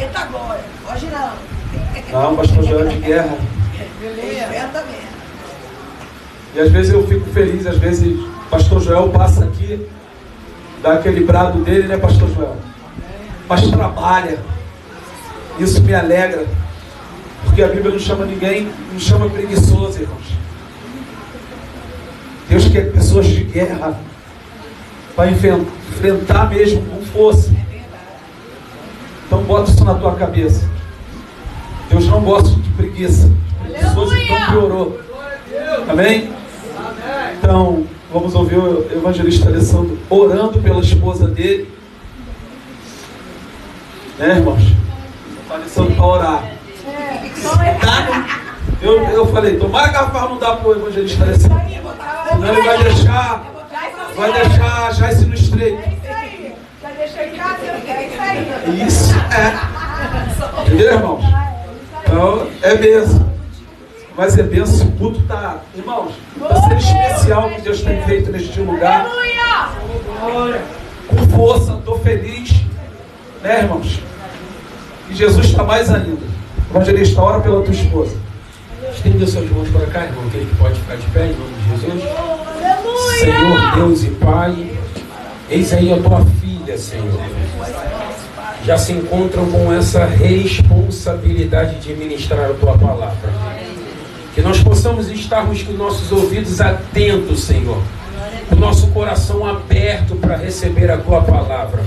Eita glória, hoje não. Não, pastor Joel é de guerra. Exatamente. E às vezes eu fico feliz, às vezes o pastor Joel passa aqui, dá aquele brado dele, né, pastor Joel? Mas trabalha. Isso me alegra. Porque a Bíblia não chama ninguém, não chama preguiçoso, irmãos. Deus quer pessoas de guerra para enfrentar mesmo com força. Então bota isso na tua cabeça. Deus não gosta de preguiça. Preguiçoso, então piorou. Amém? Então, vamos ouvir o evangelista Alessandro orando pela esposa dele. Né, irmãos? O Alessandro para orar. Tá? Eu falei, tomara que a Rafael não dá para o evangelista Alessandro. Senão ele vai deixar já esse no estreito. Já deixou em casa, eu quero isso aí. Isso é. Entendeu, irmãos? Então, é bênção. Mas é bênção se o culto está. Irmãos, está sendo especial o que Deus tem feito neste lugar. Com força, estou feliz. Né, irmãos? E Jesus está mais ainda. Evangelista, ora pela tua esposa. Estenda suas mãos para cá, irmão, aquele que pode ficar de pé em nome de Jesus. Aleluia! Senhor, Deus e Pai, eis aí a tua filha, Senhor. Já se encontram com essa responsabilidade de ministrar a tua palavra. Que nós possamos estarmos com nossos ouvidos atentos, Senhor. O nosso coração aberto para receber a tua palavra.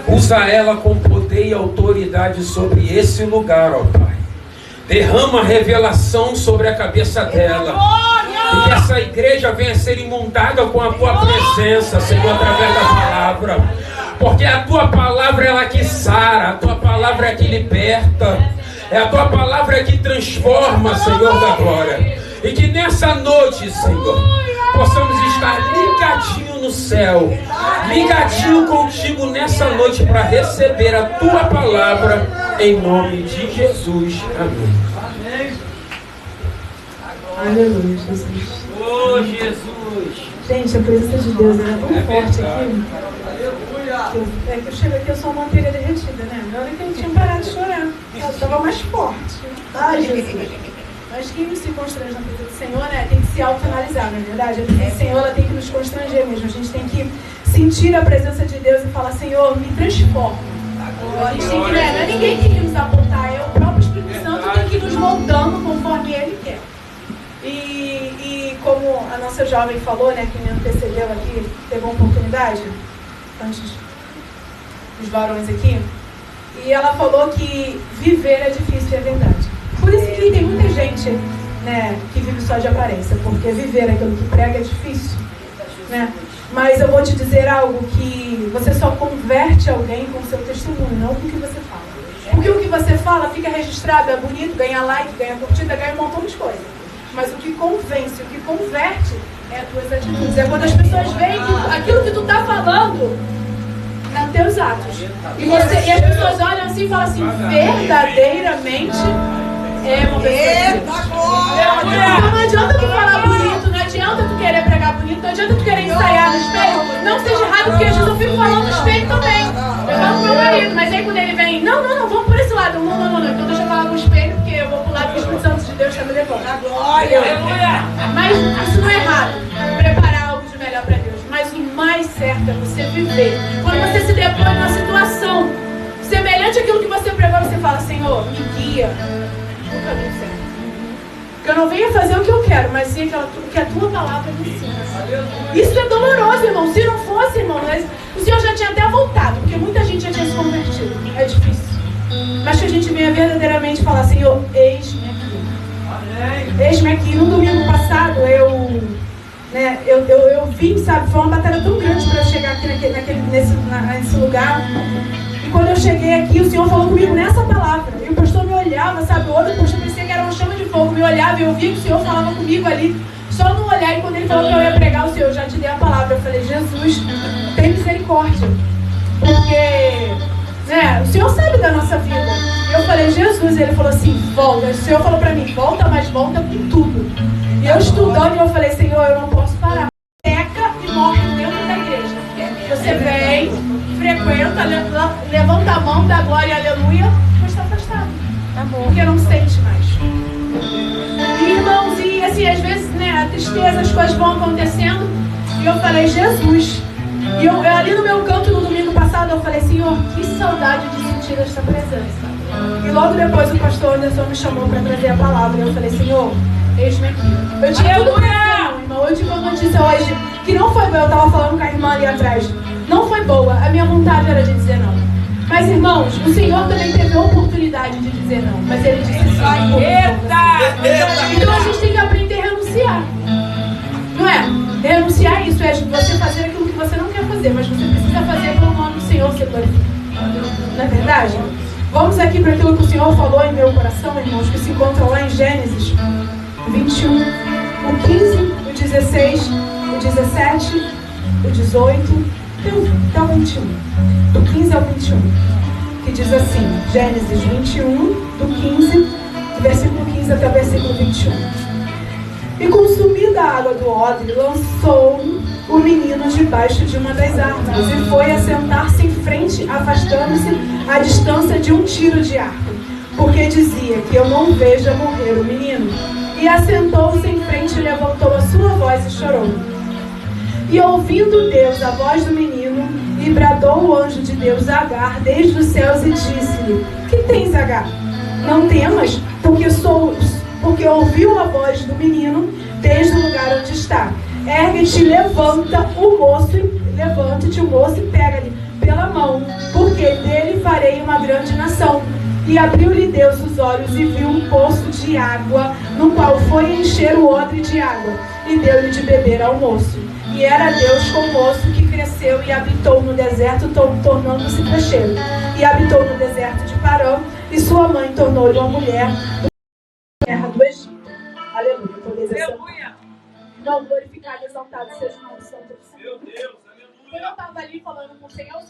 Usa ela com poder e autoridade sobre esse lugar, ó Pai. Derrama revelação sobre a cabeça dela. E que essa igreja venha a ser inundada com a tua presença, Senhor, através da palavra. Porque a tua palavra é ela que sara, a tua palavra é que liberta, é a tua palavra que transforma, Senhor da glória. E que nessa noite, Senhor, possamos estar ligadinho no céu, ligadinho contigo nessa noite para receber a tua palavra em nome de Jesus. Amém. Aleluia, Jesus. Oh, Jesus. Gente, a presença de Deus era tão forte aqui. É que eu chego aqui, eu sou uma manteiga derretida, né? Na hora que eu tinha parado de chorar, eu estava mais forte. Ai, Jesus. Mas quem se constrange na presença do Senhor, né, tem que se autoanalisar, não é verdade? A presença do Senhor, ela tem que nos constranger mesmo. A gente tem que sentir a presença de Deus e falar, Senhor, me transforma. A gente tem que, né, não é ninguém que tem que nos apontar, é o próprio Espírito Santo que tem que ir nos moldando conforme Ele quer. E como a nossa jovem falou, né, que me antecedeu aqui, teve uma oportunidade, antes dos varões aqui, e ela falou que viver é difícil, é verdade. Por isso que tem muita gente, né, que vive só de aparência, porque viver aquilo que prega é difícil, né? Mas eu vou te dizer algo, que você só converte alguém com o seu testemunho, não com o que você fala. Porque o que você fala fica registrado, é bonito, ganha like, ganha curtida, ganha um montão de coisas. Mas o que convence, o que converte é as tuas atitudes. É quando as pessoas veem que aquilo que tu está falando é os teus atos. E as pessoas olham assim e falam assim, verdadeiramente é uma pessoa. Então não adianta tu falar bonito, não adianta tu querer pregar bonito, não adianta tu querer ensaiar no espelho. Não seja errado, porque às vezes eu fico falando no espelho também. Eu falo pro meu marido, mas aí quando ele vem, não, vamos por esse lado. Não. Então deixa eu falar no espelho, porque eu vou pro lado que o Espírito Santo de Deus está me levando. Mas isso não é errado, preparar algo de melhor para Deus. Mas o mais certo é você viver. Quando você se depõe numa situação semelhante àquilo que você pregou, você fala, Senhor, me guia no caminho certo. Que eu não venha fazer o que eu quero, mas sim o que a tua palavra me ensina. Isso é doloroso, irmão. Se não fosse, irmão, o Senhor já tinha até voltado, porque muita gente já tinha se convertido. É difícil. Mas que a gente venha verdadeiramente falar, Senhor, eis-me aqui. Eis-me aqui. No domingo passado, eu vim, sabe, foi uma batalha tão grande para eu chegar aqui nesse lugar. E quando eu cheguei aqui, o Senhor falou comigo nessa palavra. E o pastor me olhava, sabe, o outro pastor parecia que era uma chama de fogo. Me olhava e eu via que o Senhor falava comigo ali. Só no olhar, e quando ele falou que eu ia pregar, o Senhor já te dei a palavra. Eu falei, Jesus, tem misericórdia. Porque, né, o Senhor sabe da nossa vida. E eu falei, Jesus, ele falou assim, volta. O Senhor falou pra mim, volta, mas volta com tudo. E eu estudando, e eu falei, Senhor, eu não posso parar. Peca e morre dentro da igreja. Você vem, frequenta, levanta a mão, dá glória e aleluia, mas está afastado. Tá bom. Porque não sente mais. E, irmãos, e assim, às vezes, né, a tristeza, as coisas vão acontecendo. E eu falei, Jesus. E eu ali no meu canto, no domingo passado, eu falei, Senhor, que saudade de sentir esta presença. E logo depois o pastor Anderson me chamou para trazer a palavra. E eu falei, Senhor, eis-me aqui. Eu tinha tudo pra dizer, irmão. Eu tive uma notícia hoje que não foi boa. Eu estava falando com a irmã ali atrás. Não foi boa. A minha vontade era de dizer não. Mas, irmãos, o Senhor também teve a oportunidade de dizer não. Mas Ele disse sim. Então a gente tem que aprender a renunciar. Não é? Renunciar é isso. É você fazer aquilo que você não quer fazer. Mas você precisa fazer pelo nome do Senhor ser glorificado. Não é verdade? Vamos aqui para aquilo que o Senhor falou em meu coração, irmãos, que se encontra lá em Gênesis 21, o 15, o 16, o 17, o 18, até o 21. Do 15 ao 21. Que diz assim, Gênesis 21, do 15, do versículo 15 até o versículo 21. E consumida a água do odre, lançou o menino debaixo de uma das árvores e foi assentar-se em frente, afastando-se à distância de um tiro de arco, porque dizia que eu não veja morrer o menino. E assentou-se em frente e levantou a sua voz e chorou. E ouvindo Deus a voz do menino, e bradou o anjo de Deus a Agar desde os céus e disse-lhe, que tens, Agar? Não temas, porque ouviu a voz do menino desde o lugar onde está. Ergue-te, levanta-te o moço e pega-lhe pela mão, porque dele farei uma grande nação. E abriu-lhe Deus os olhos e viu um poço de água, no qual foi encher o odre de água, e deu-lhe de beber ao moço. E era Deus com o moço que cresceu e habitou no deserto, tornando-se trecheiro. E habitou no deserto de Parã, e sua mãe tornou-lhe uma mulher da terra do Egito. Aleluia. Aleluia. Não, glorificado e exaltado seja o nome santo do Senhor. Meu Deus, aleluia. Quando eu estava ali falando com o Senhor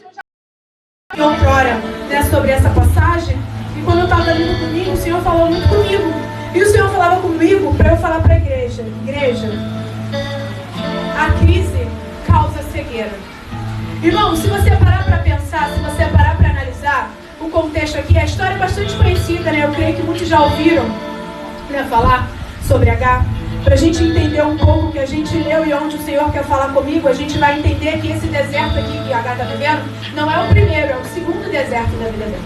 já outrora, né, sobre essa passagem. E quando eu estava ali no domingo, o Senhor falou muito comigo. E o Senhor falava comigo para eu falar para a igreja. Igreja, a crise causa cegueira. Irmão, se você parar para pensar, se você parar para analisar o contexto aqui, a história é bastante conhecida, né? Eu creio que muitos já ouviram, né, falar sobre Agar. Para a gente entender um pouco o que a gente leu e onde o Senhor quer falar comigo, a gente vai entender que esse deserto aqui que Agar está vivendo não é o primeiro, é o segundo deserto da vida dela.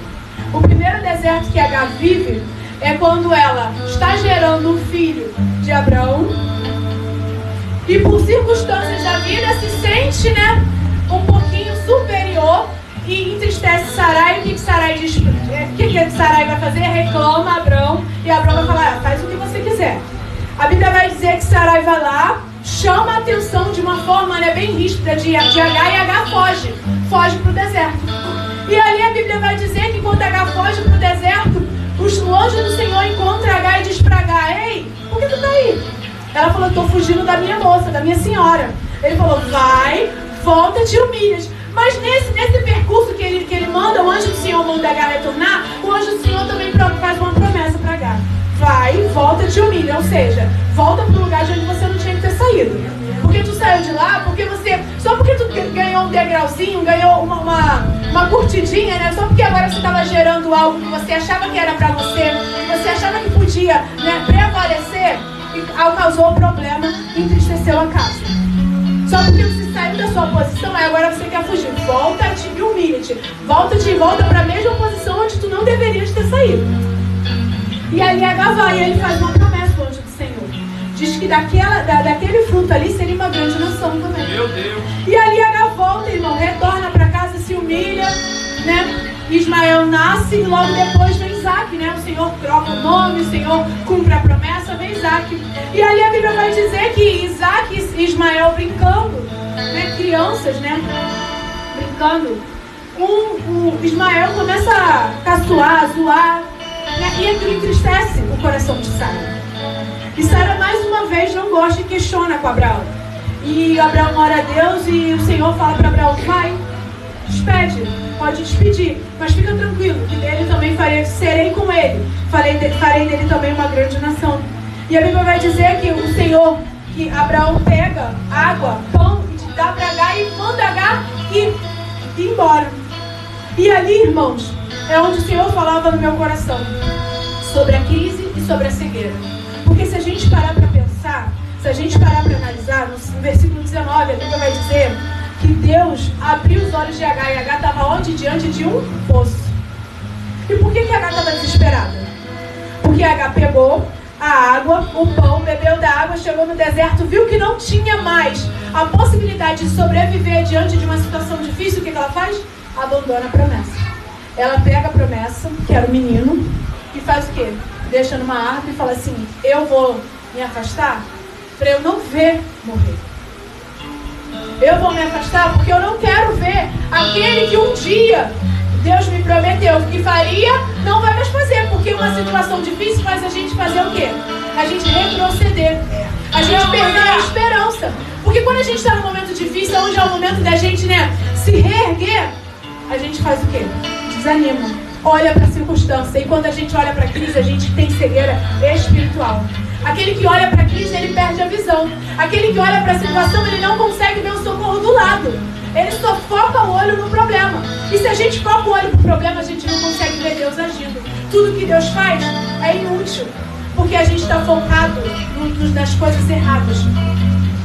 O primeiro deserto que Agar vive é quando ela está gerando um filho de Abraão e por circunstâncias da vida se sente, né, um pouquinho superior e entristece Sarai. O que Sarai diz? O que Sarai vai fazer? Reclama a Abraão e Abraão vai falar, faz o que você quiser. A Bíblia vai dizer que Sarai vai lá, chama a atenção de uma forma, né, bem ríspida de Agar, e Agar foge para o deserto. E ali a Bíblia vai dizer que quando Agar foge para o deserto, o anjo do Senhor encontra Agar e diz para Agar, ei, por que tu está aí? Ela falou, estou fugindo da minha moça, da minha senhora. Ele falou, vai, volta, te humilhas. Mas nesse percurso que ele manda, o anjo do Senhor manda Agar retornar, o anjo do Senhor também faz uma promessa para Agar. Vai, volta, te humilha. Ou seja, volta para o lugar de onde você não tinha que ter saído. Porque tu saiu de lá, só porque tu ganhou um degrauzinho, ganhou uma curtidinha, né? Só porque agora você estava gerando algo que você achava que era para você achava que podia, né, prevalecer, e causou problema e entristeceu a casa. Só porque você saiu da sua posição, aí agora você quer fugir. Volta-te e humilha-te. Volta para a mesma posição onde tu não deverias ter saído. E ali Agar vai, e ele faz uma promessa ao anjo do Senhor. Diz que daquele fruto ali seria uma grande nação também. Meu Deus. E ali Agar volta, irmão, retorna para casa, se humilha, né? Ismael nasce e logo depois vem Isaac, né? O Senhor troca o nome, o Senhor cumpre a promessa, vem Isaac. E ali a Bíblia vai dizer que Isaac e Ismael brincando, né? Crianças, né? Brincando. O Ismael começa a caçoar, a zoar, né? E aquilo entristece o coração de Sara. E Sara mais uma vez não gosta e questiona com Abraão. E Abraão ora a Deus e o Senhor fala para Abraão, vai, despede, pode despedir, mas fica tranquilo, que dele também serei com ele, farei dele também uma grande nação. E a Bíblia vai dizer que o Senhor, que Abraão pega água, pão, e dá para Agar e manda Agar ir embora. E ali, irmãos, é onde o Senhor falava no meu coração sobre a crise e sobre a cegueira. Porque se a gente parar para pensar, se a gente parar para analisar, no versículo 19, a Bíblia vai dizer que Deus abriu os olhos de Agar, e Agar estava onde? Diante de um poço. E por que Agar estava desesperada? Porque Agar pegou a água, o pão, bebeu da água, chegou no deserto, viu que não tinha mais a possibilidade de sobreviver diante de uma situação difícil. O que ela faz? Abandona a promessa. Ela pega a promessa, que era o menino, e faz o quê? Deixa numa árvore e fala assim: eu vou me afastar para eu não ver morrer. Eu vou me afastar porque eu não quero ver aquele que um dia Deus me prometeu que faria, não vai mais fazer. Porque uma situação difícil faz a gente fazer o quê? A gente retroceder. A gente perder a esperança. Porque quando a gente está num momento difícil, onde é o momento da gente, se reerguer, a gente faz o quê? Desanima. Olha para a circunstância. E quando a gente olha para a crise, a gente tem cegueira espiritual. Aquele que olha para a crise, ele perde a visão. Aquele que olha para a situação, ele não consegue ver o socorro do lado. Ele só foca o olho no problema. E se a gente foca o olho no problema, a gente não consegue ver Deus agindo. Tudo que Deus faz é inútil, porque a gente está focado nas coisas erradas.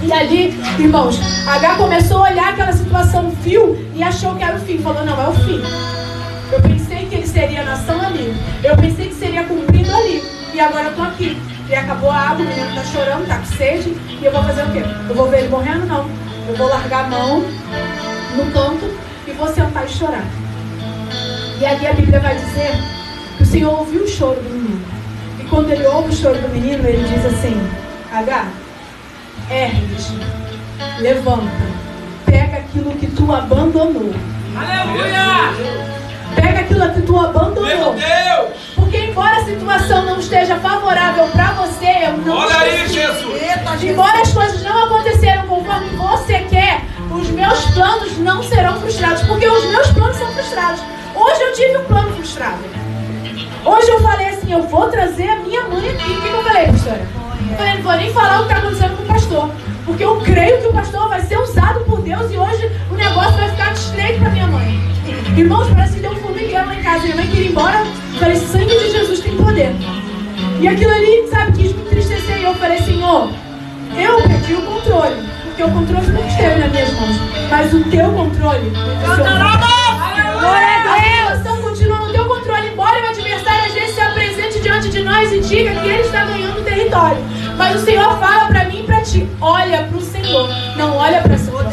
E ali, irmãos, Agar começou a olhar aquela situação, viu e achou que era o fim. Falou: não, é o fim. Eu pensei que ele seria nação ali. Eu pensei que seria cumprido ali. E agora eu estou aqui. E acabou a água, o menino está chorando, está com sede. E eu vou fazer o quê? Eu vou ver ele morrendo? Não. Eu vou largar a mão no canto e vou sentar e chorar. E ali a Bíblia vai dizer que o Senhor ouviu o choro do menino. E quando ele ouve o choro do menino, ele diz assim: Agar, ergue-te, levanta, pega aquilo que tu abandonou. Aleluia! Pega aquilo que tu abandonou. Meu Deus! Porque embora a situação não esteja favorável para você, eu não olha aí, Jesus! Embora as coisas não aconteceram conforme você quer, os meus planos não serão frustrados, porque os meus planos são frustrados. Hoje eu tive um plano frustrado. Hoje eu falei assim: eu vou trazer a minha mãe aqui. O que eu falei, pastora? Eu falei: não vou nem falar o que está acontecendo com o pastor, porque eu creio que o pastor vai ser usado por Deus e hoje o negócio vai ficar estreito para minha mãe. Irmãos, parece que deu um formigueiro lá em casa. Minha mãe queria ir embora. Eu falei: sangue de Jesus tem poder. E aquilo ali, sabe, quis me entristecer. E eu falei: Senhor, eu perdi o controle, porque o controle não esteve nas minhas mãos, mas o teu controle, a situação continua no teu controle. Embora o adversário às vezes se apresente diante de nós e diga que ele está ganhando território, mas o Senhor fala para mim e para ti: olha para o Senhor, não olha para a situação.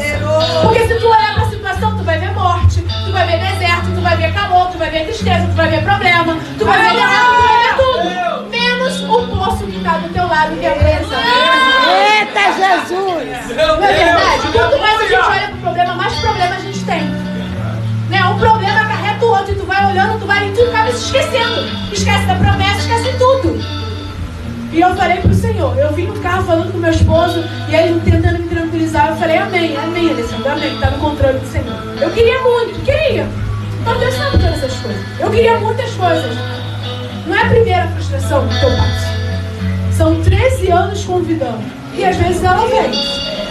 Porque se tu olhar para a situação, tu vai ver morte, tu vai ver deserto, tu vai ver calor, tu vai ver tristeza, tu vai ver problema, tu vai ver derrota, tu vai ver tudo, menos o poço que está do teu lado, que é a presença. Eita Jesus! Não é verdade? Quanto mais a gente olha para o problema, mais problema a gente tem. Um problema acarreta o outro, e tu vai olhando, e tu acaba se esquecendo. Esquece da promessa, esquece tudo. E eu falei pro Senhor, eu vim no carro falando com meu esposo, e ele tentando me tranquilizar. Eu falei: amém, amém, Alessandro, amém, tá no controle do Senhor. Eu queria muito, queria. Então Deus sabe todas essas coisas. Eu queria muitas coisas. Não é a primeira frustração que eu passo. São 13 anos convidando. E às vezes ela vem,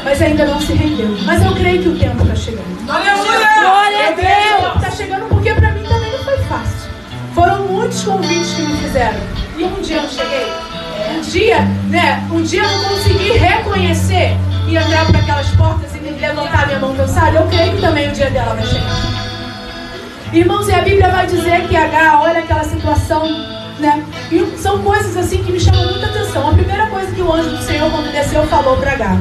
mas ainda não se rendeu. Mas eu creio que o tempo está chegando. Glória a Deus! Está chegando, porque para mim também não foi fácil. Foram muitos convites que me fizeram. E um dia eu cheguei. Um dia eu não consegui reconhecer e entrar para aquelas portas e levantar minha mão cansada. Eu creio que também o dia dela vai chegar. Irmãos, e a Bíblia vai dizer que Agar olha aquela situação, e são coisas assim que me chamam muita atenção. A primeira coisa que o anjo do Senhor, quando desceu, falou para Agar: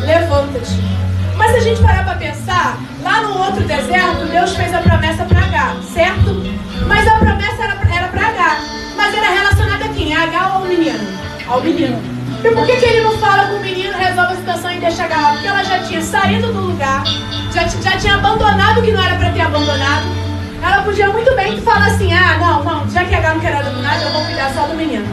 levanta-te. Mas se a gente parar para pensar, lá no outro deserto, Deus fez a promessa para Agar, certo? Mas a promessa era para Agar. Mas era relacionada a quem? A Agar ou ao menino? Ao menino. E por que ele não fala com o menino, resolve a situação e deixa Agar lá? Porque ela já tinha saído do lugar, já tinha abandonado o que não era para ter abandonado. Ela podia muito bem falar assim: não, já que Agar não quer nada do nada, eu vou cuidar só do menino.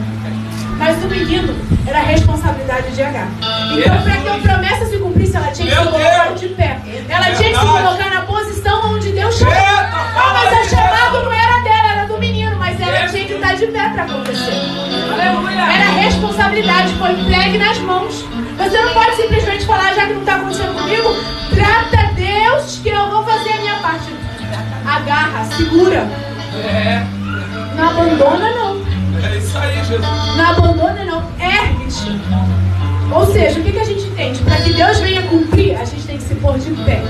Mas o menino era a responsabilidade de Agar. Então, para que a promessa se cumprisse, ela tinha que se colocar de pé. Ela tinha que se colocar na posição onde Deus chamou. Mas a chamada não era dela, era do menino. Mas ela tinha que estar de pé para acontecer. Era a responsabilidade, foi entregue nas mãos. Você não pode simplesmente falar: já que não está acontecendo comigo, trata Deus que eu vou fazer a minha parte. agarra, segura. Não abandona, não. É isso aí, Jesus. Não abandona, não. Ergue-te. Ou seja, o que a gente entende? Para que Deus venha cumprir, a gente tem que se pôr de pé.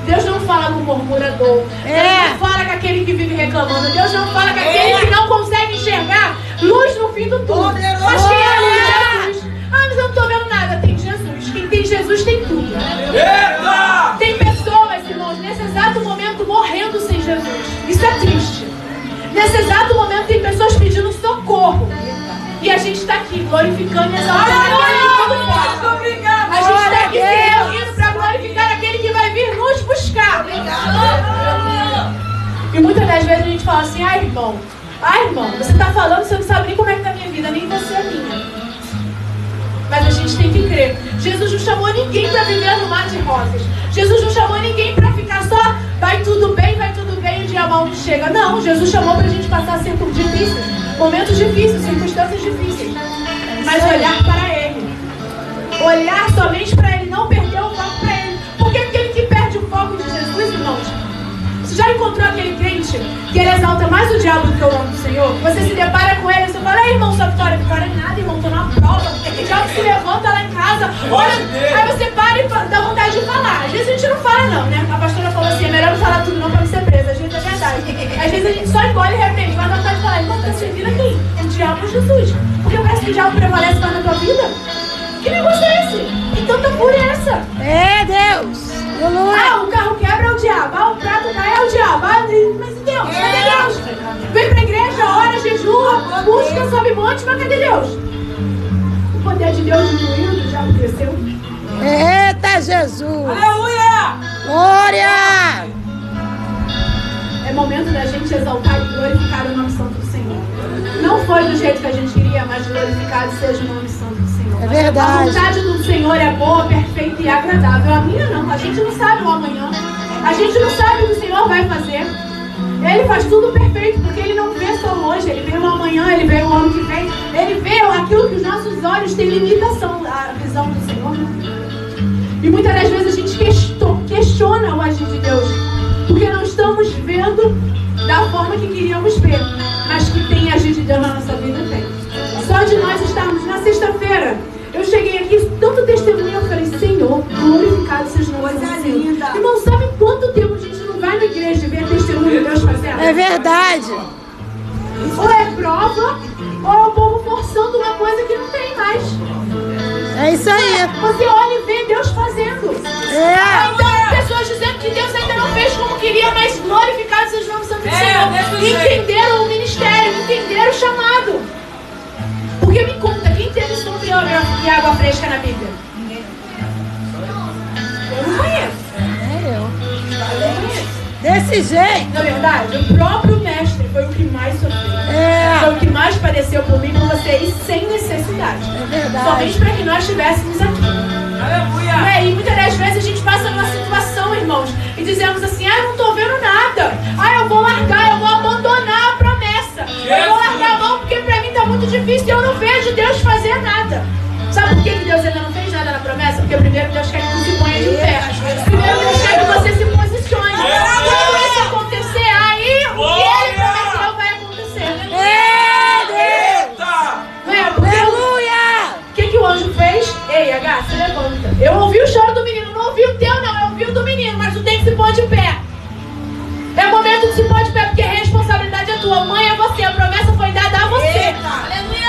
Deus não fala com o murmurador. Deus não fala com aquele que vive reclamando. Deus não fala com aquele que não consegue enxergar luz no fim do túnel. Mas quem é a luz? Jesus. Ah, mas eu não estou vendo nada. Tem Jesus. Quem tem Jesus tem tudo. Eita! Tem pessoas, irmãos, nesse exato momento morrendo sem Jesus. Isso é triste. Nesse exato momento tem pessoas pedindo socorro. E a gente está aqui glorificando e exaltando aquele que tudo pode. A gente está aqui se reunindo para glorificar aquele que vai vir nos buscar. E muitas das vezes a gente fala assim: ai irmão, você está falando, você não sabe nem como é que está a minha vida, nem você a minha. Mas a gente tem que crer. Jesus não chamou ninguém para viver no mar de rosas. Jesus não chamou ninguém para ficar só vai tudo bem, e o dia mal não chega. Não, Jesus chamou para a gente passar tempos difíceis, momentos difíceis, circunstâncias difíceis. Mas olhar para Ele. Olhar somente para Ele, não perder o foco para Ele. Porque aquele que perde o foco de Jesus, irmãos, você já encontrou aquele crente que ele exalta mais o diabo do que o nome do Senhor? Você se depara com ele, você fala: ei, irmão, sua vitória é nada, irmão, estou numa prova. O diabo se levanta lá em casa, olha, aí você para e dá vontade de falar. Às vezes a gente não fala não, né? A pastora falou assim: é melhor não falar tudo não para não ser presa. Às vezes é verdade. Às vezes a gente só engole e repente, mas dá vontade de falar: irmão, está servindo aqui o diabo ou Jesus? Porque parece que o diabo prevalece mais na tua vida. Que negócio é esse? Que tanta fúria é essa? É Deus. Ah, o carro quebra é o diabo. Ah, o prato cai é o diabo. Ah, mas e Deus? Cadê Deus? Vem pra igreja, ora, jejua, busca, sobe monte, mas cadê Deus? O poder de Deus diminuiu, o diabo cresceu. Eita Jesus. Aleluia! Glória. É momento da gente exaltar e glorificar o nome santo do Senhor. Não foi do jeito que a gente queria, mas glorificado seja o nome santo do Senhor. É verdade. A vontade do Senhor é boa, perfeita e agradável. A minha não. A gente não sabe o amanhã. A gente não sabe o que o Senhor vai fazer. Ele faz tudo perfeito, porque Ele não vê só hoje. Ele vê o amanhã, Ele vê o ano que vem. Ele vê aquilo que os nossos olhos têm limitação, a visão do Senhor. E muitas das vezes a gente questiona o agir de Deus, porque não estamos vendo da forma que queríamos ver. Mas que tem agir de Deus na nossa vida, tem. Só de nós estarmos na sexta-feira, eu cheguei aqui, tanto testemunho, eu falei: Senhor, glorificado seja o nome do Senhor. Irmão, sabe quanto tempo a gente não vai na igreja ver testemunho de Deus fazendo? É verdade. Ou é prova, ou é o povo forçando uma coisa que não tem mais. É isso aí. Você olha e vê Deus fazendo. Então, pessoas dizendo que Deus ainda não fez como queria, mas glorificado seja o nome santo do Senhor. Entenderam o ministério, entenderam o chamado. Porque me conta, quem teve sombra e água fresca na Bíblia? Ninguém. Eu não conheço. É eu. Eu não conheço. Desse jeito. Na verdade, o próprio mestre foi o que mais sofreu. Foi o que mais padeceu por mim e por você, e sem necessidade. É verdade. Somente para que nós estivéssemos aqui. Aleluia! E muitas das vezes a gente passa numa situação, irmãos, e dizemos assim: eu não estou vendo nada. Eu vou largar, eu vou abandonar a promessa. Eu vou largar a mão porque para mim está muito difícil e eu não vejo Deus fazer nada. Sabe por que Deus ainda não fez nada na promessa? Porque primeiro Deus quer que você se ponha de pé. Primeiro Deus quer que você se posicione. Quando isso acontecer, aí Ele prometeu vai acontecer. Aleluia! O que o anjo fez? Ei, H, se levanta. Eu ouvi o choro do menino, não ouvi o teu não, eu ouvi o do menino, mas tu tem que se pôr de pé. É o momento de se pôr de pé, porque a responsabilidade é tua. Mãe é você, a promessa foi dada a você.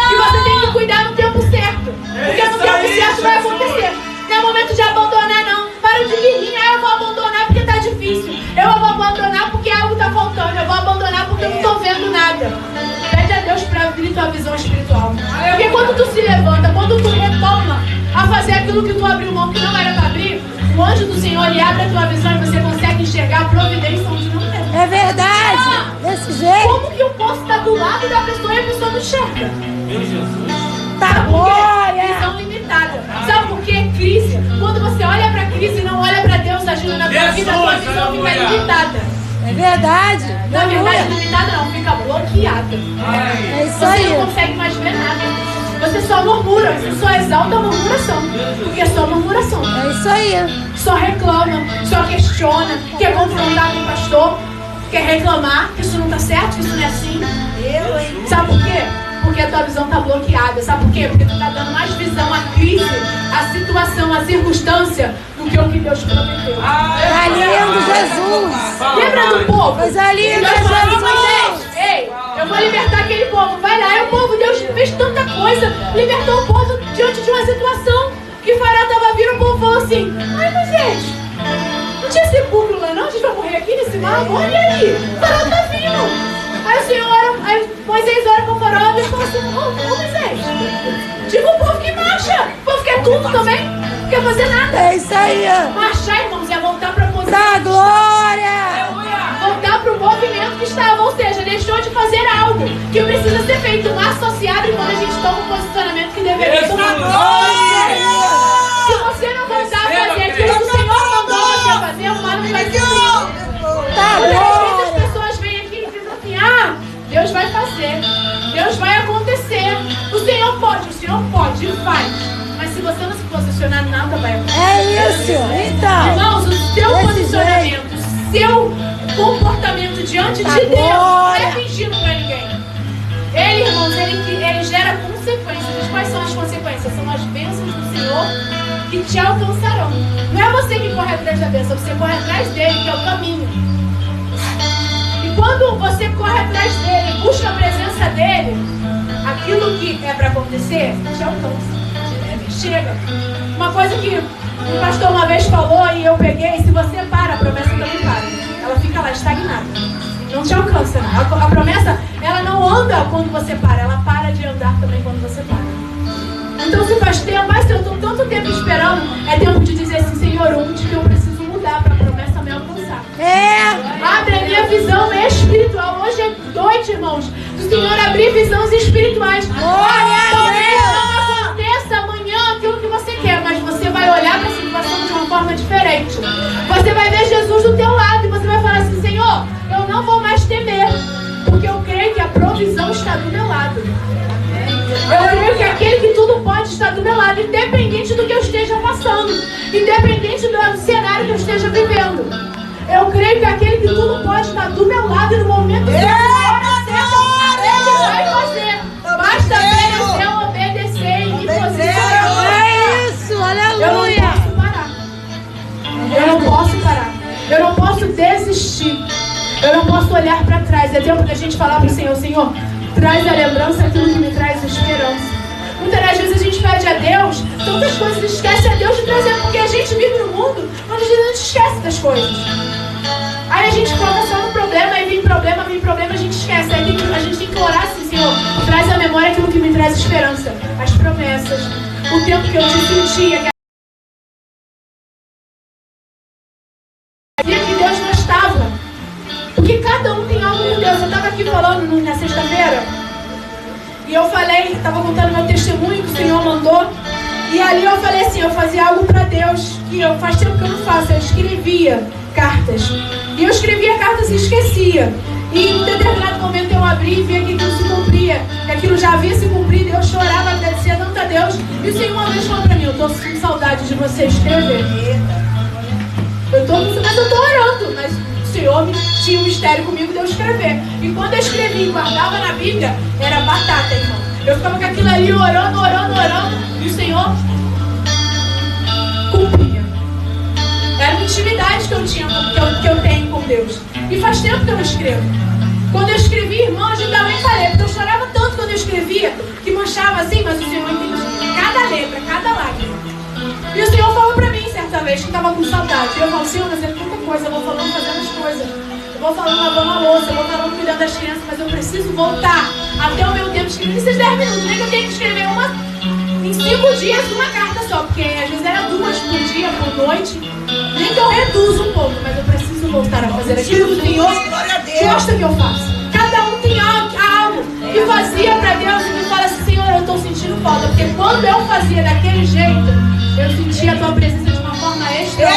E você tem que cuidar no tempo certo. Porque no tempo certo vai acontecer. Não é momento de abandonar, não. Para de birrinha, eu vou abandonar porque tá difícil. Eu vou abandonar porque algo tá faltando. Eu vou abandonar porque eu não tô vendo nada. Pede a Deus para abrir tua visão espiritual. Porque quando tu se levanta, quando tu retoma a fazer aquilo que tu abriu mão, que não era para abrir, o anjo do Senhor, ele abre a tua visão e você consegue enxergar a providência onde não tem. É verdade. Desse jeito. Como que o poço está do lado da pessoa e a pessoa não enxerga? Meu Jesus. Tá glória. Visão limitada. Sabe por que crise? Quando você olha para a crise e não olha para Deus agindo na tua vida, a tua visão fica limitada. É verdade. Na verdade, limitada não, fica bloqueada. É isso Você aí. não consegue mais ver nada. Você só murmura, você só exalta a murmuração. Porque é só murmuração. É isso aí. Só reclama, só questiona, quer confrontar com o pastor. quer reclamar que isso não tá certo, que isso não é assim. Sabe por quê? Porque a tua visão tá bloqueada. Sabe por quê? Porque tu tá dando mais visão à crise, à situação, à circunstância do que o que Deus prometeu. Tá lindo, Jesus. Lembra do povo? Coisa linda, Deus falou, Moisés, Jesus. ei, eu vou libertar aquele povo. Vai lá, é o povo. Deus fez tanta coisa. Libertou o povo diante de uma situação que Faraó tava vindo. O povo falou assim: ai, Moisés, não tinha sepulcro lá não? A gente vai morrer aqui nesse mar? Olha aí, o Faraó tá vindo. Aí o Senhor ora, aí Moisés ora com o Faraó e Deus fala assim: ô Moisés, diga o povo que marcha. O povo quer tudo também, não quer fazer nada. É isso aí. Marchar, irmãos, é voltar para a posição. Pra glória. Voltar para o movimento que estava, ou seja, deixou de fazer algo que precisa ser feito, um associado, e quando a gente toma um posicionamento que deveria tomar. Se você não voltar a fazer aquilo que o Senhor mandou você fazer, o mal não vai ser feito. Tá Muitas vezes glória. as pessoas vêm aqui e dizem assim: ah, Deus vai fazer, Deus vai acontecer, o Senhor pode, faz. Mas se você não se posicionar, nada vai acontecer. É isso. Então. Irmãos, o seu Desse posicionamento, o seu comportamento diante de Deus não é fingindo pra ninguém. Ele, irmãos, ele gera consequências. Mas quais são as consequências? São as bênçãos do Senhor que te alcançarão. Não é você que corre atrás da bênção, você corre atrás dele, que é o caminho. E quando você corre atrás dele, busca a presença dele, aquilo que é para acontecer te alcança. Chega. Uma coisa que o pastor uma vez falou e eu peguei: se você para, a promessa também para. Ela fica lá estagnada. Não te alcança. A promessa, ela não anda quando você para. Ela para de andar também quando você para. Então se faz tempo, mas se eu estou tanto tempo esperando, é tempo de dizer assim: Senhor, onde que eu preciso mudar para a promessa me alcançar? Abre a minha visão espiritual. Hoje é noite, irmãos, do Senhor abrir visões espirituais. Talvez não aconteça amanhã aquilo que você quer, mas você vai olhar para a situação de uma forma diferente. Você vai ver Jesus do teu lado e você vai falar assim: Senhor, eu não vou mais temer, porque eu creio que a provisão está do meu lado. Eu creio que aquele que tudo pode está do meu lado, independente do que eu esteja passando, independente do cenário que eu esteja vivendo. Eu creio que aquele que tudo pode está do meu lado e no momento certo, ele vai fazer. Basta ver eu obedecer e me posicionar. É isso. Aleluia. Eu não posso parar. Eu não posso desistir. Eu não posso olhar para trás. É tempo da gente falar para o Senhor: Senhor, traz a lembrança aquilo que me traz esperança. Muitas das vezes a gente pede a Deus tantas coisas, esquece a Deus de trazer, porque a gente vive no mundo onde a gente esquece das coisas. Aí a gente foca só no problema, aí vem problema, a gente esquece. Aí a gente tem que orar assim: Senhor, traz à memória aquilo que me traz esperança. As promessas, o tempo que eu te sentia, que Deus não estava. Porque cada um tem algo com Deus. Eu estava aqui falando na sexta-feira e eu falei, estava contando meu testemunho que o Senhor mandou. E ali eu falei assim: eu fazia algo para Deus que faz tempo que eu não faço. Eu escrevia cartas. E eu escrevia cartas e esquecia. E em um determinado momento eu abri e via que aquilo se cumpria, que aquilo já havia se cumprido. Eu chorava, agradecia tanto a Deus. E o Senhor uma vez falou para mim: eu estou com saudade de você escrever. Mas eu estou orando. Mas o Senhor tinha um mistério comigo de eu escrever. E quando eu escrevia e guardava na Bíblia, era batata, irmão. Eu ficava com aquilo ali orando. E o Senhor cumpria. Era uma intimidade que eu tinha, que eu tenho com Deus. E faz tempo que eu não escrevo. Quando eu escrevi, irmãos, eu também falei, porque eu chorava tanto quando eu escrevia, que manchava assim, mas o Senhor entendia cada letra, cada lágrima. E o Senhor falou pra mim certa vez que estava com saudade. E eu falo: Senhor, mas é tanta coisa, eu vou falando, fazendo as coisas. Eu vou falando, lavando a louça, eu vou falando, cuidando das crianças, mas eu preciso voltar até o meu tempo de escrever esses 10 minutos. Nem que eu tenha que escrever em 5 dias uma carta só, porque às vezes era 2 por dia, por noite. Nem que eu reduzo um pouco, mas eu preciso voltar a fazer aquilo que o Senhor gosta que eu faça. Cada um tem algo que fazia pra Deus e me fala assim: Senhor, eu estou sentindo falta, porque quando eu fazia daquele jeito, eu sentia a tua presença de uma forma extra.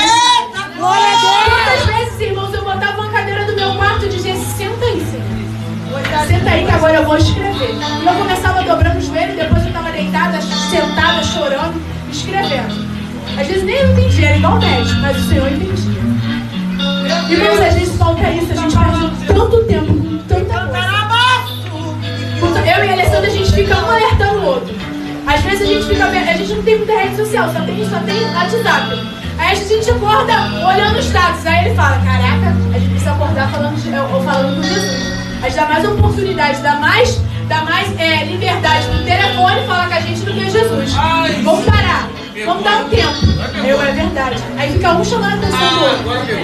Glória a Deus. Quantas vezes, irmãos, eu botava uma cadeira do meu quarto e dizia: senta aí, Senhor. Senta aí que agora eu vou escrever. E eu começava dobrando os joelhos, depois eu estava deitada, sentada, chorando, escrevendo. Às vezes nem eu entendia, era igual médico, mas o Senhor entendia. Irmãos, às vezes falta isso, a gente perde tanto tempo, com tanta coisa. Eu e a Alessandra, a gente fica um alertando o outro. Às vezes a gente não tem muita rede social, só tem WhatsApp. Aí a gente acorda olhando os status. Aí ele fala, caraca, a gente precisa acordar falando com Jesus. A gente dá mais oportunidade, dá mais liberdade no telefone e fala com a gente do que Jesus. Vamos parar, vamos dar um tempo. É verdade. Aí fica um chamando a atenção do outro.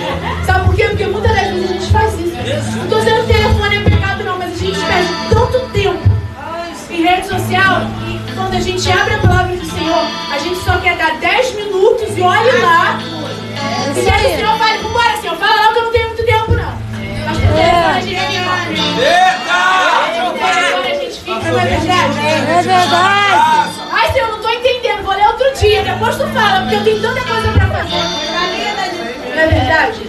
Sabe por quê? Porque muitas das vezes a gente faz isso. Não estou dizendo que o telefone é pecado não, mas a gente perde tanto tempo em rede social, e quando a gente abre a palavra do Senhor, a gente só quer dar 10 minutos e olhe lá. E deixa o Senhor fale, vambora, Senhor, fala lá que eu não tenho muito tempo, não. Mas por telefone a gente a gente fica, não é verdade? É verdade. Ai, Senhor, eu não estou entendendo, vou ler outro dia, depois tu fala, porque eu tenho tanta coisa pra fazer. Não é verdade?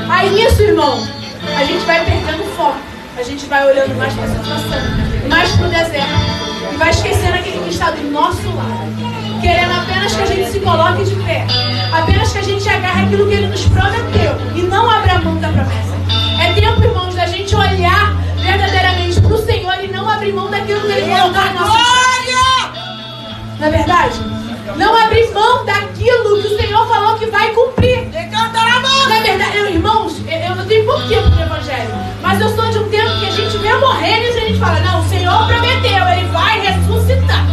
Aí nisso, irmão, a gente vai perdendo foco. A gente vai olhando mais para a situação, mais para o deserto, e vai esquecendo aquele que está do nosso lado, querendo apenas que a gente se coloque de pé, apenas que a gente agarre aquilo que Ele nos prometeu e não abra mão da promessa. É tempo, irmãos, da gente olhar verdadeiramente para o Senhor e não abrir mão daquilo que Ele colocou na nossa vida. Não é verdade? Não abrir mão daquilo que o Senhor falou que vai cumprir. Na verdade, irmãos, eu tenho pouco tempo no Evangelho, mas eu sou de um tempo que a gente vê morrer e a gente fala, não, o Senhor prometeu, Ele vai ressuscitar.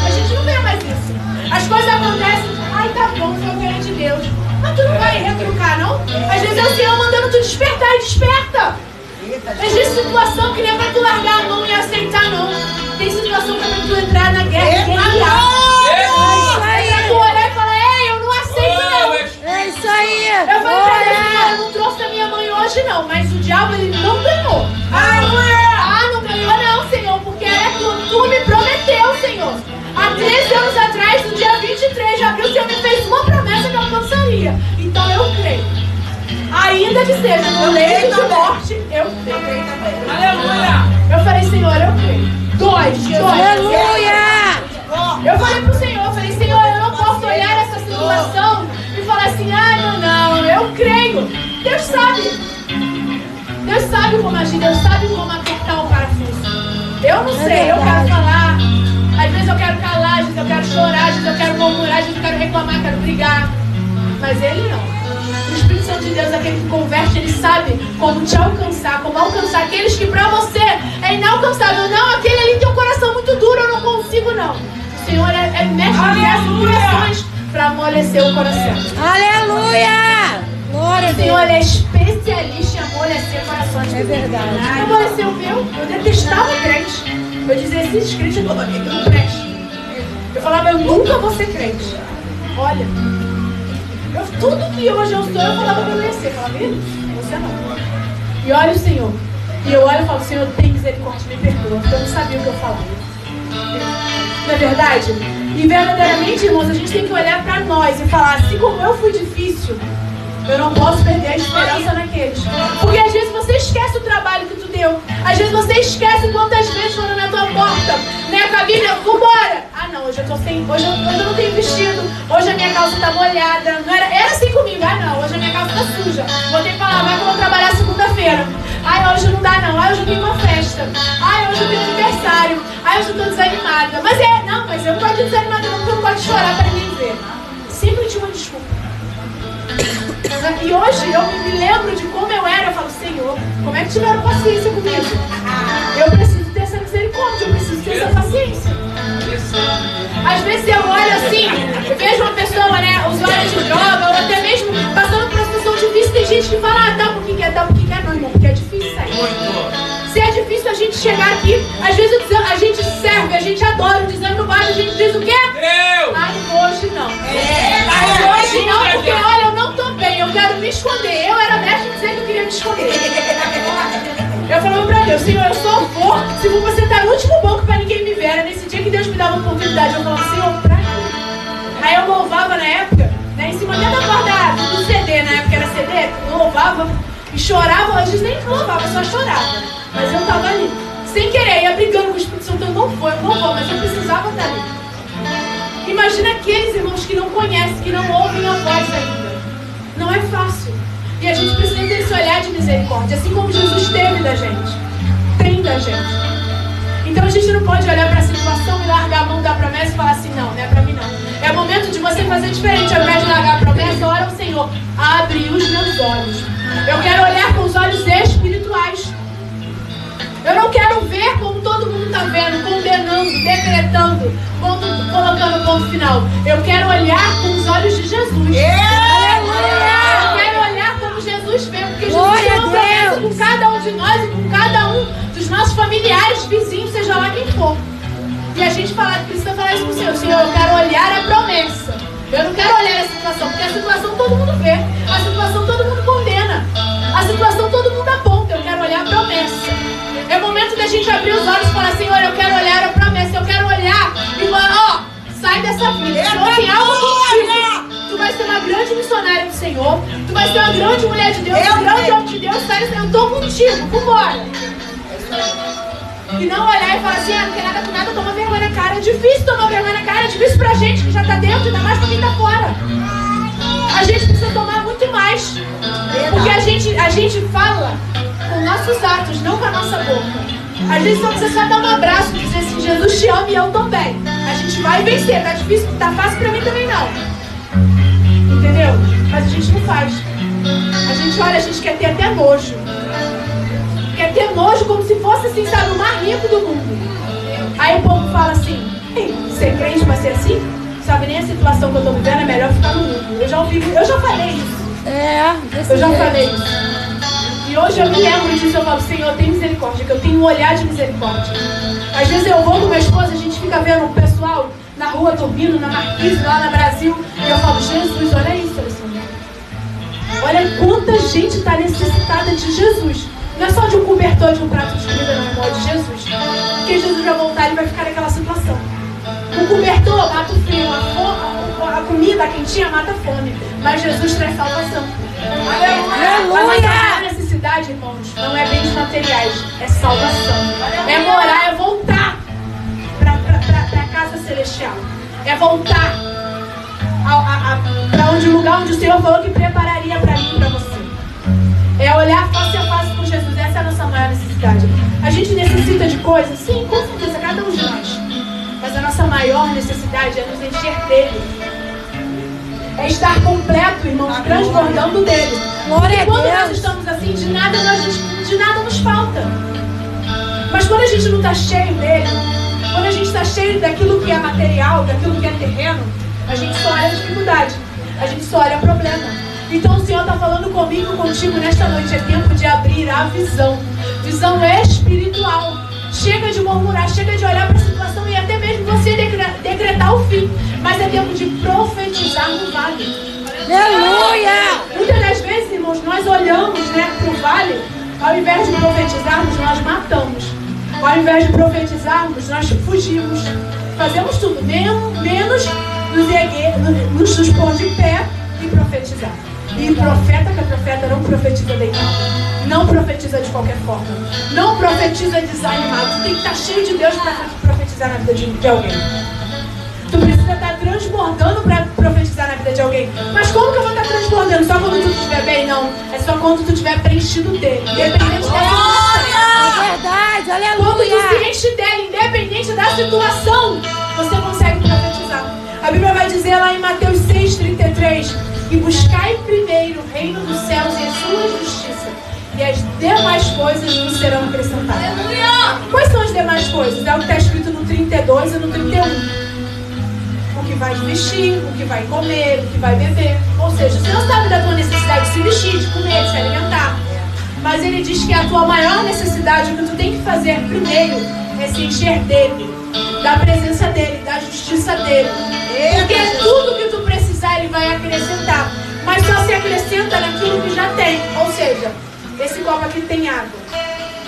A gente não vê mais isso. As coisas acontecem, ai, tá bom, foi o querer de Deus. Mas tu não vai retrucar, não? Às vezes é o Senhor mandando tu despertar e desperta. Existe situação que não é pra tu largar a mão e aceitar, não. Tem situação que é pra tu entrar na guerra e guerrear. É pra tu olhar e falar, ei, eu não aceito, não. É isso aí. Eu falei pra Deus, eu não trouxe a minha mãe hoje, não. Mas o diabo, ele não ganhou. Não ganhou não, Senhor, porque tu me prometeu, Senhor. Há 13 anos atrás, no dia 23 de abril, o Senhor me fez uma promessa que eu alcançaria. Então eu creio. Ainda que seja no leito de morte, eu creio. Aleluia! Eu falei, Senhor, eu creio. Aleluia! Eu falei pro Senhor, eu não posso olhar essa situação e falar assim, não, eu creio. Deus sabe. Deus sabe como agir, Deus sabe como apertar o parafuso. Eu não sei, eu quero falar. Às vezes eu quero calar, às vezes eu quero chorar, às vezes eu quero murmurar, às vezes eu quero reclamar, quero brigar. Mas Ele não. O Espírito Santo de Deus é aquele que converte, Ele sabe como te alcançar, como alcançar aqueles que pra você é inalcançável. Não, aquele ali tem um coração muito duro, eu não consigo não. O Senhor é mestre nessas corações para amolecer o coração. Aleluia! Glória a O Deus. Senhor é especialista em amolecer corações. É verdade. Amolecer o meu, eu detestava crente. Eu dizia, esses crentes eu não preste. Eu falava, eu nunca vou ser crente. Olha, tudo que hoje eu sou, eu falava que eu não ia ser. Eu falava, você não. E olha o Senhor. E eu olho e falo, Senhor, tem misericórdia, me perdoa, porque eu não sabia o que eu falava. Não é verdade? E verdadeiramente, irmãos, a gente tem que olhar para nós e falar, assim como eu fui difícil, eu não posso perder a esperança naqueles. Porque às vezes você esquece o trabalho que tu deu. Às vezes você esquece quantas vezes foram na tua porta, né, com a Bíblia, vambora. Não, hoje eu tô sem, hoje eu não tenho vestido, hoje a minha calça tá molhada. Não era assim comigo, não, hoje a minha calça tá suja. Vou ter que falar, vai que eu vou trabalhar segunda-feira. Hoje não dá não, hoje eu tenho uma festa. Hoje eu tenho aniversário. Hoje eu tô desanimada. Mas eu não gosto de desanimada não, porque eu não gosto de chorar pra ninguém ver. Sempre tinha uma desculpa. E hoje eu me lembro de como eu era. Eu falo, Senhor, como é que tiveram paciência comigo? Eu preciso ter essa misericórdia, eu preciso ter essa paciência. Às vezes eu olho assim, eu vejo uma pessoa, né, usuária de droga, ou até mesmo passando por uma situação difícil. Tem gente que fala, tá porque quer, não, irmão, porque é difícil sair. Se é difícil a gente chegar aqui, às vezes a gente serve, a gente adora, o desânimo no bairro, a gente diz o quê? Hoje não. Hoje não, porque olha, eu não tô bem, eu quero me esconder. Eu era mestre em dizer que eu queria me esconder. Eu falava pra Deus, Senhor, eu só vou se for pra sentar no último banco pra ninguém me ver. Era nesse dia que Deus me dava uma oportunidade. Eu falava, Senhor, pra quê? Aí eu louvava na época, né, em cima até da porta do CD, na época era CD, eu louvava e chorava. Às vezes nem louvava, só chorava. Mas eu tava ali, sem querer, ia brigando com o Espírito Santo. Eu não vou, mas eu precisava estar ali. Imagina aqueles irmãos que não conhecem, que não ouvem a voz ainda. Não é fácil. E a gente precisa ter esse olhar de misericórdia, assim como Jesus teve da gente, tem da gente. Então a gente não pode olhar para a situação e largar a mão da promessa e falar assim, não é para mim não. É o momento de você fazer diferente. Ao invés de largar a promessa, ora ao Senhor, abre os meus olhos. Eu quero olhar com os olhos espirituais. Eu não quero ver como todo mundo está vendo, condenando, decretando, colocando ponto final. Eu quero olhar com os olhos de Jesus. Eu quero olhar como Jesus vê, porque Jesus tem uma promessa com cada um de nós e com cada um dos nossos familiares, vizinhos, seja lá quem for. E a gente precisa falar isso para o Senhor. Senhor, eu quero olhar a promessa. Eu não quero olhar a situação, porque a situação todo mundo vê, a situação todo mundo condena, a situação todo mundo aponta. Eu quero olhar a promessa. É o momento da gente abrir os olhos e falar, Senhor, eu quero olhar a promessa, eu quero olhar e falar, sai dessa vida, Senhor tem algo contigo. Tu vai ser uma grande missionária do Senhor, tu vai ser uma grande mulher de Deus, um grande homem de Deus, eu estou contigo, vambora. E não olhar e falar assim, não tem nada com nada, toma vergonha na cara. É difícil tomar vergonha na cara, é difícil pra gente que já tá dentro, ainda mais pra quem tá fora. A gente precisa tomar muito mais. Porque a gente fala com nossos atos, não com a nossa boca. Às vezes não precisa só dar um abraço e dizer assim, Jesus te ama e eu também. A gente vai vencer, tá difícil, tá fácil pra mim também não. Entendeu? Mas a gente não faz. A gente olha, a gente quer ter até nojo. Quer ter nojo como se fosse assim, sabe, o mais rico do mundo. Aí o povo fala assim, ser crente vai ser assim? Sabe, nem a situação que eu tô vivendo, é melhor ficar no mundo. Eu já falei isso. Eu já falei isso. E hoje eu me lembro disso, eu falo, Senhor, tem misericórdia, que eu tenho um olhar de misericórdia. Às vezes eu vou com minha esposa, a gente fica vendo o pessoal na rua dormindo, na Marquise, lá no Brasil, e eu falo, Jesus, olha isso, Senhor. Olha quanta gente está necessitada de Jesus. Não é só de um cobertor, de um prato de comida, não, é de Jesus. Porque Jesus vai voltar, ele vai ficar naquela situação. O cobertor mata o frio, a comida, a quentinha mata a fome. Mas Jesus traz salvação. Aleluia! A necessidade, irmãos, não é bens materiais, é salvação. É morar, é voltar para a casa celestial. É voltar para o lugar onde o Senhor falou que prepararia para mim e para você. É olhar face a face com Jesus. Essa é a nossa maior necessidade. A gente necessita de coisas? Sim, com certeza, cada um de nós. Mas a nossa maior necessidade é nos encher dele. É estar completo, irmãos, transbordando dele. E quando nós estamos assim, de nada nos falta. Mas quando a gente não está cheio dele, quando a gente está cheio daquilo que é material, daquilo que é terreno, a gente só olha a dificuldade, a gente só olha o problema. Então o Senhor está falando comigo, contigo nesta noite. É tempo de abrir a visão. Visão espiritual. Chega de murmurar, chega de olhar para a situação e até mesmo você decretar o fim. Mas é tempo de profetizar no vale. Aleluia! Muitas das vezes, irmãos, nós olhamos, para o vale. Ao invés de profetizarmos, nós matamos. Ao invés de profetizarmos, nós fugimos. Fazemos tudo, menos nos pôr de pé e profetizar. E profeta, que a profeta não profetiza deitado, não profetiza de qualquer forma, não profetiza desanimado. Tu tem que estar cheio de Deus para profetizar na vida de alguém. Tu precisa estar transbordando para profetizar na vida de alguém. Mas como que eu vou estar transbordando? Só quando tu estiver bem? Não. É só quando tu estiver preenchido dele. Independente da situação. É verdade, aleluia. Quando tu se enche dele, independente da situação, você consegue profetizar. A Bíblia vai dizer lá em Mateus 6,33: e buscai primeiro o reino dos céus e a sua justiça, e as demais coisas vos serão acrescentadas. Quais são as demais coisas? É o que está escrito no 32 e no 31. O que vai vestir, o que vai comer, o que vai beber. Ou seja, o Senhor sabe da tua necessidade de se vestir, de comer, de se alimentar. Mas Ele diz que a tua maior necessidade, o que tu tem que fazer primeiro, é se encher dele, da presença dele, da justiça dele. Porque tudo que tu precisar, Ele vai acrescentar. Mas só se acrescenta naquilo que já tem. Ou seja, esse copo aqui tem água.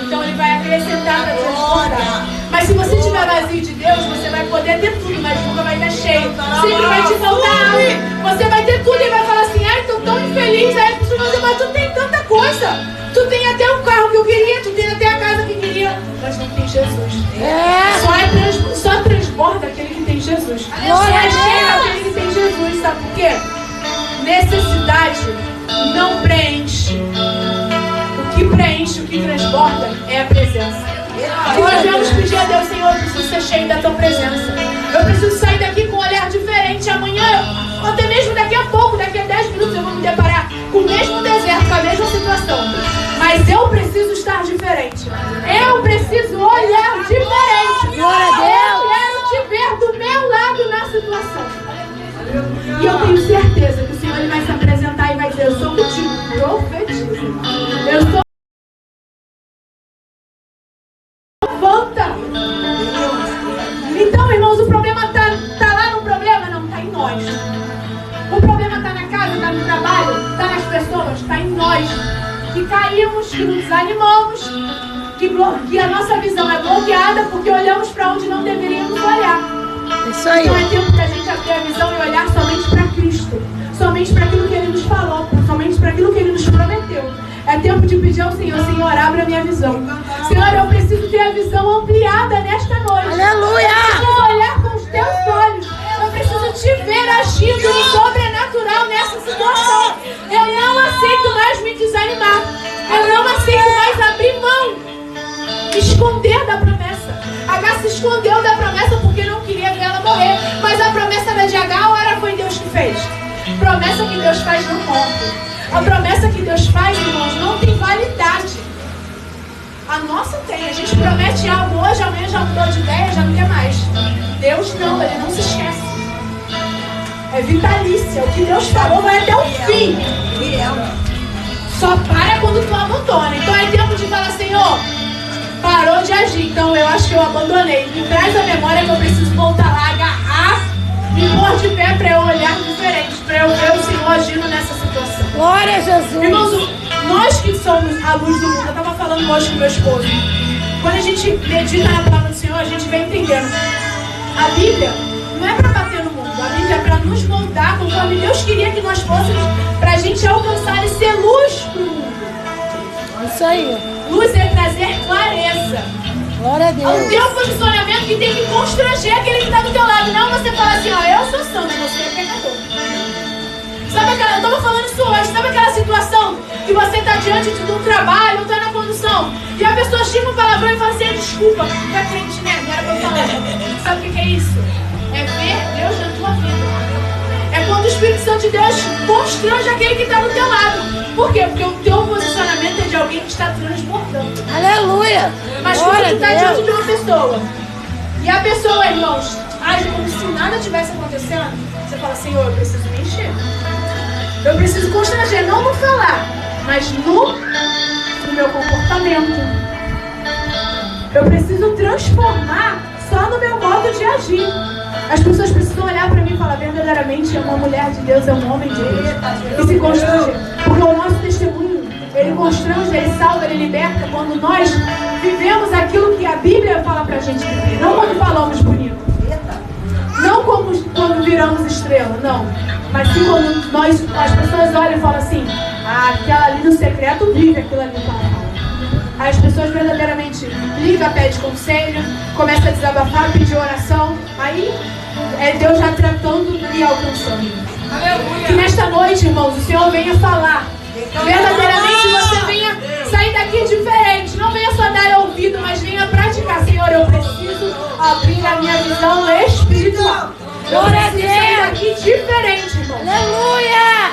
Então Ele vai acrescentar para transbordar. Mas se você estiver vazio de Deus, você vai poder ter tudo, mas nunca vai estar cheio. Sempre vai te faltar água. Você vai ter tudo e vai falar assim: ai, estou tão infeliz. Aí a pessoa vai dizer: mas tu tem tanta coisa. Tu tem até o carro que eu queria, tu tem até a casa que eu queria. Mas não tem Jesus. Só transborda aquele que tem Jesus. Só chega aquele que tem Jesus. Sabe por quê? Necessidade não preenche. O que preenche, o que transborda é a presença. Nós devemos pedir a Deus, Senhor, eu preciso ser cheio da tua presença. Eu preciso sair daqui com um olhar diferente. Amanhã, ou até mesmo daqui a pouco, daqui a 10 minutos, eu vou me deparar com o mesmo deserto, com a mesma situação. Mas eu preciso estar diferente. Eu preciso olhar diferente. Glória a Deus. Eu quero te ver do meu lado na situação. E eu tenho certeza que o Senhor ele vai se apresentar e vai dizer: eu sou contigo. Profetiza. Eu sou. Levanta. Então, irmãos, o problema tá lá no problema? Não, tá em nós. O problema tá na casa, tá no trabalho, tá nas pessoas, tá em nós. Que caímos, que nos desanimamos, que a nossa visão é bloqueada porque olhamos para onde não deveríamos olhar. Isso aí. Então é tempo da gente abrir a visão e olhar somente para Cristo, somente para aquilo que Ele nos falou, somente para aquilo que Ele nos prometeu. É tempo de pedir ao Senhor: Senhor, abre a minha visão. Senhor, eu preciso ter a visão ampliada nesta noite. Aleluia! Eu preciso olhar com os teus olhos. Eu preciso te ver agindo no sobrenatural nessa situação. Eu não aceito mais me desanimar. Eu não aceito mais abrir mão, esconder da promessa. H se escondeu da promessa porque não queria ver ela morrer. Mas a promessa da de H, ora foi Deus que fez. Promessa que Deus faz não morre. A promessa que Deus faz, irmãos, não tem validade. A nossa tem. A gente promete algo hoje, amanhã já mudou de ideia, já não quer mais. Deus não, Ele não se esquece. É vitalícia. O que Deus falou vai até o fim. Só para quando tu abandona. Então é tempo de falar: Senhor, parou de agir. Então eu acho que eu abandonei. Me traz a memória que eu preciso voltar lá, agarrar, me pôr de pé para eu olhar diferente, para eu ver o Senhor agindo nessa situação. Glória a Jesus. Irmãos, nós que somos a luz do mundo, eu estava falando hoje com meu esposo. Quando a gente medita na palavra do Senhor, a gente vem entendendo. A Bíblia não é para bater no mundo. A Bíblia é para nos moldar conforme Deus queria que nós fôssemos, para a gente alcançar e ser luz para o mundo. Isso aí. Luz é trazer clareza. Glória a O Deus. teu posicionamento que tem que constranger aquele que está do teu lado. Não você fala assim: ó, eu sou santo, você é pecador. Sabe aquela, eu estava falando isso hoje, sabe aquela situação que você está diante de um trabalho, ou está na condução, e a pessoa xinga um palavrão e fala assim: desculpa, tu é crente, né? Não era pra eu falar. Sabe o que é isso? É ver Deus na tua vida. É quando o Espírito Santo de Deus constrange aquele que está do teu lado. Por quê? Porque o teu posicionamento é de alguém que está transbordando. Aleluia. Mas Glória quando tu está a Deus. diante de uma pessoa, e a pessoa, irmãos, age como se nada tivesse acontecendo, você fala: Senhor, eu preciso me encher. Eu preciso constranger, não no falar, mas no meu comportamento. Eu preciso transformar só no meu modo de agir. As pessoas precisam olhar para mim e falar: verdadeiramente é uma mulher de Deus, é um homem de Deus. E se constranger. Porque o nosso testemunho, ele constrange, ele salva, ele liberta quando nós vivemos aquilo que a Bíblia fala pra gente viver. Não quando falamos bonito. Não como quando viramos estrela, não. Mas sim quando as pessoas olham e falam assim: ah, aquela ali no secreto vive aquilo ali que ela fala. Aí as pessoas verdadeiramente ligam, pede conselho, começa a desabafar, pedir oração. Aí é Deus já tratando e alcançando. Que nesta noite, irmãos, o Senhor venha falar. Verdadeiramente você venha sair daqui diferente. Não venha só dar ouvido, mas venha praticar. Senhor, eu preciso abrir a minha visão espiritual. Eu preciso sair daqui diferente, irmão. Aleluia.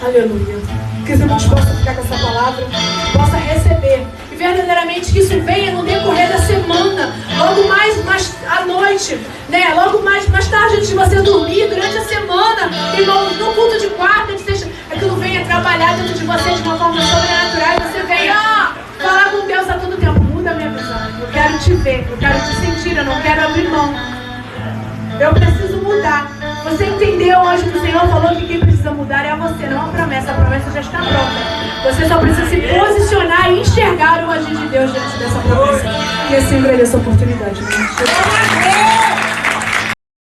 Aleluia. Que os irmãos possam ficar com essa palavra, possam receber. E verdadeiramente que isso venha no decorrer da semana. Logo mais à noite, né? Logo mais tarde antes de você dormir, durante a semana, irmãos, no culto de quarta, de sexta, aquilo venha trabalhar dentro de você de uma forma sobrenatural. E você venha falar com Deus a todo tempo: muda a minha visão. Eu quero te ver, eu quero te sentir, eu não quero abrir mão. Eu preciso mudar. Você entendeu hoje que o Senhor falou que quem precisa mudar é você, não a promessa já está pronta. Você só precisa se posicionar e enxergar o agir de Deus diante dessa promessa. E assim agradeço a oportunidade.